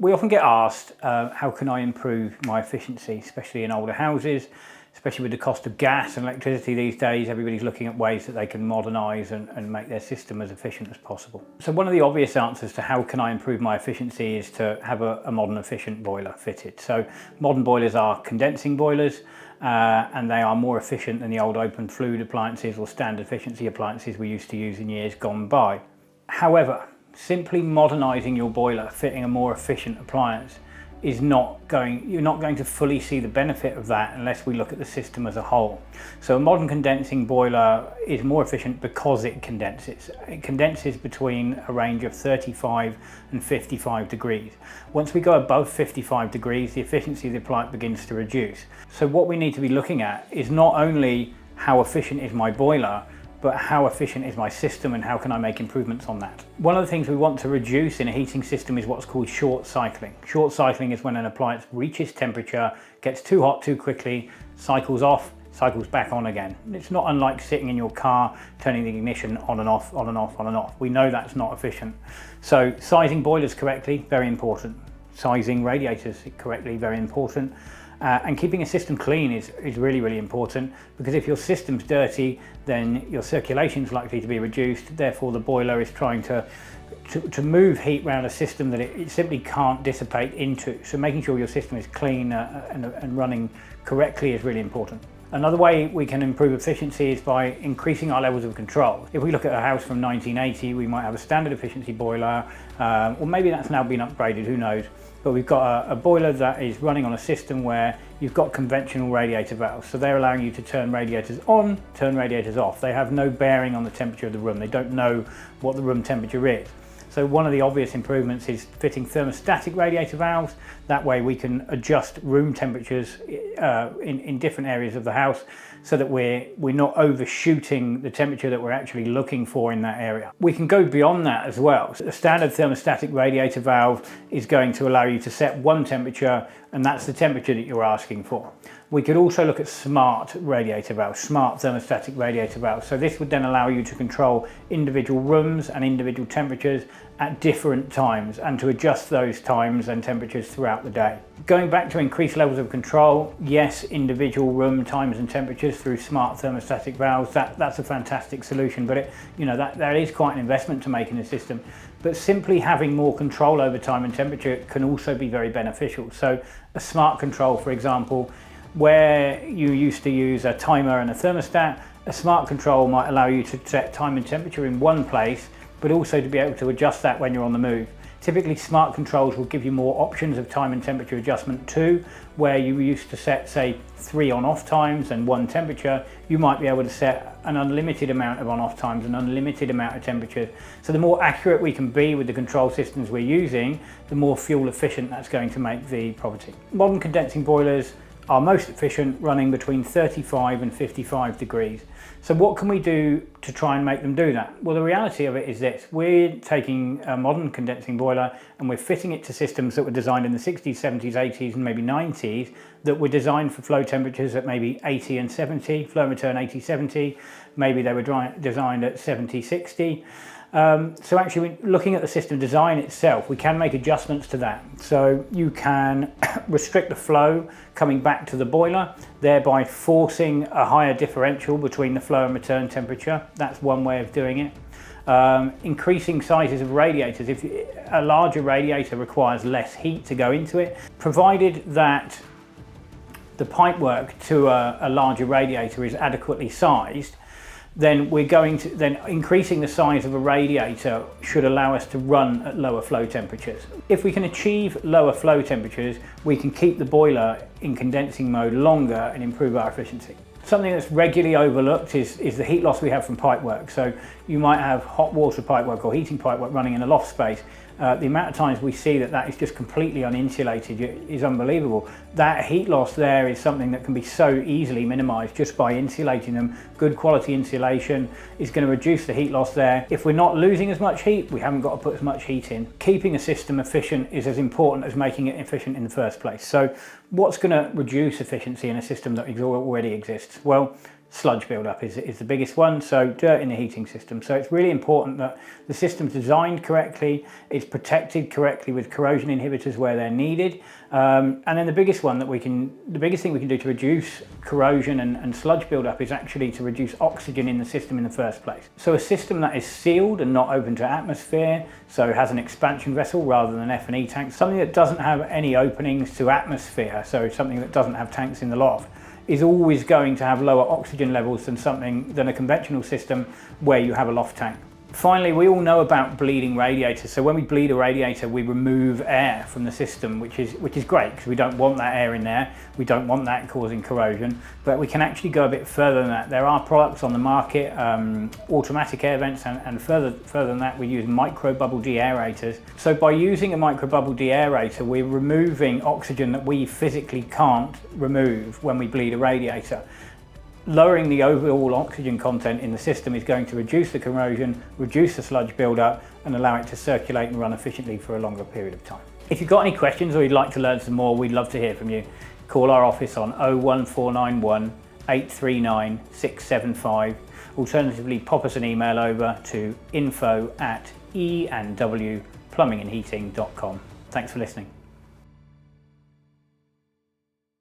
We often get asked, how can I improve my efficiency, especially in older houses, especially with the cost of gas and electricity these days. Everybody's looking at ways that they can modernise and make their system as efficient as possible. So one of the obvious answers to how can I improve my efficiency is to have a modern efficient boiler fitted. So modern boilers are condensing boilers, and they are more efficient than the old open fluid appliances or standard efficiency appliances we used to use in years gone by. However, simply modernising your boiler, fitting a more efficient appliance, you're not going to fully see the benefit of that unless we look at the system as a whole. So a modern condensing boiler is more efficient because it condenses. It condenses between a range of 35 and 55 degrees. Once we go above 55 degrees, the efficiency of the appliance begins to reduce. So what we need to be looking at is not only how efficient is my boiler, but how efficient is my system and how can I make improvements on that. One of the things we want to reduce in a heating system is what's called short cycling. Short cycling is when an appliance reaches temperature, gets too hot too quickly, cycles off, cycles back on again. It's not unlike sitting in your car, turning the ignition on and off, on and off, on and off. We know that's not efficient. So sizing boilers correctly, very important. Sizing radiators correctly, very important. And keeping a system clean is really, really important, because if your system's dirty, then your circulation is likely to be reduced. Therefore, the boiler is trying to move heat around a system that it simply can't dissipate into. So making sure your system is clean and running correctly is really important. Another way we can improve efficiency is by increasing our levels of control. If we look at a house from 1980, we might have a standard efficiency boiler, or maybe that's now been upgraded, who knows. But we've got a boiler that is running on a system where you've got conventional radiator valves. So they're allowing you to turn radiators on, turn radiators off. They have no bearing on the temperature of the room. They don't know what the room temperature is. So one of the obvious improvements is fitting thermostatic radiator valves. That way we can adjust room temperatures in different areas of the house, so that we're not overshooting the temperature that we're actually looking for in that area. We can go beyond that as well. So the standard thermostatic radiator valve is going to allow you to set one temperature, and that's the temperature that you're asking for. We could also look at smart radiator valves, smart thermostatic radiator valves. So this would then allow you to control individual rooms and individual temperatures at different times, and to adjust those times and temperatures throughout the day. Going back to increased levels of control, yes, individual room times and temperatures through smart thermostatic valves, that's a fantastic solution, but that is quite an investment to make in the system. But simply having more control over time and temperature can also be very beneficial. So a smart control, for example, where you used to use a timer and a thermostat, a smart control might allow you to set time and temperature in one place, but also to be able to adjust that when you're on the move. Typically, smart controls will give you more options of time and temperature adjustment too, where you used to set, say, 3 on-off times and 1 temperature. You might be able to set an unlimited amount of on-off times, an unlimited amount of temperatures. So the more accurate we can be with the control systems we're using, the more fuel efficient that's going to make the property. Modern condensing boilers are most efficient running between 35 and 55 degrees. So what can we do to try and make them do that? Well, the reality of it is this: we're taking a modern condensing boiler and we're fitting it to systems that were designed in the 60s, 70s, 80s and maybe 90s, that were designed for flow temperatures at maybe 80 and 70, flow and return 80, 70, maybe they were designed at 70, 60. So actually, looking at the system design itself, we can make adjustments to that. So you can restrict the flow coming back to the boiler, thereby forcing a higher differential between the flow and return temperature. That's one way of doing it. Increasing sizes of radiators. If a larger radiator requires less heat to go into it, provided that the pipework to a larger radiator is adequately sized, then increasing the size of a radiator should allow us to run at lower flow temperatures. If we can achieve lower flow temperatures, we can keep the boiler in condensing mode longer and improve our efficiency. Something that's regularly overlooked is the heat loss we have from pipework. So you might have hot water pipework or heating pipework running in a loft space. The amount of times we see that is just completely uninsulated is unbelievable. That heat loss there is something that can be so easily minimized just by insulating them. Good quality insulation is going to reduce the heat loss there. If we're not losing as much heat, we haven't got to put as much heat in. Keeping a system efficient is as important as making it efficient in the first place. So what's going to reduce efficiency in a system that already exists? Well, sludge buildup is the biggest one, so dirt in the heating system. So it's really important that the system's designed correctly, it's protected correctly with corrosion inhibitors where they're needed, and then the biggest thing we can do to reduce corrosion and sludge buildup is actually to reduce oxygen in the system in the first place. So a system that is sealed and not open to atmosphere, so it has an expansion vessel rather than an F&E tank, something that doesn't have any openings to atmosphere, so something that doesn't have tanks in the loft, is always going to have lower oxygen levels than a conventional system where you have a loft tank. Finally, we all know about bleeding radiators. So when we bleed a radiator, we remove air from the system, which is great because we don't want that air in there. We don't want that causing corrosion, but we can actually go a bit further than that. There are products on the market, automatic air vents, and further than that, we use micro bubble deaerators. So by using a micro bubble deaerator, we're removing oxygen that we physically can't remove when we bleed a radiator. Lowering the overall oxygen content in the system is going to reduce the corrosion, reduce the sludge buildup, and allow it to circulate and run efficiently for a longer period of time. If you've got any questions or you'd like to learn some more, we'd love to hear from you. Call our office on 01491 839 675. Alternatively, pop us an email over to info@e&wplumbingandheating.com. Thanks for listening.